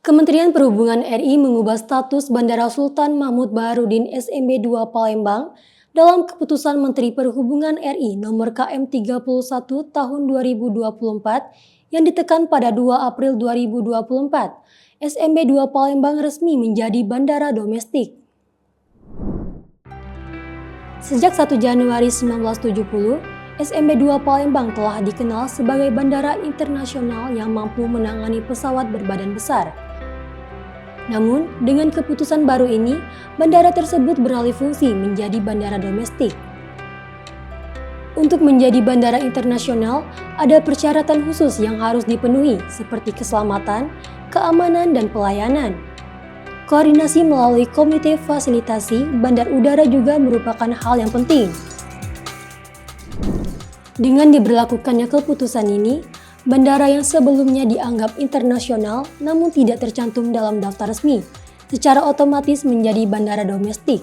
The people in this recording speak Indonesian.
Kementerian Perhubungan RI mengubah status Bandara Sultan Mahmud Baharudin SMB 2 Palembang dalam keputusan Menteri Perhubungan RI nomor KM 31 tahun 2024 yang ditekan pada 2 April 2024. SMB 2 Palembang resmi menjadi bandara domestik. Sejak 1 Januari 1970, SMB 2 Palembang telah dikenal sebagai bandara internasional yang mampu menangani pesawat berbadan besar. Namun, dengan keputusan baru ini, bandara tersebut beralih fungsi menjadi bandara domestik. Untuk menjadi bandara internasional, ada persyaratan khusus yang harus dipenuhi seperti keselamatan, keamanan, dan pelayanan. Koordinasi melalui Komite Fasilitasi Bandar Udara juga merupakan hal yang penting. Dengan diberlakukannya keputusan ini, bandara yang sebelumnya dianggap internasional namun tidak tercantum dalam daftar resmi, secara otomatis menjadi bandara domestik.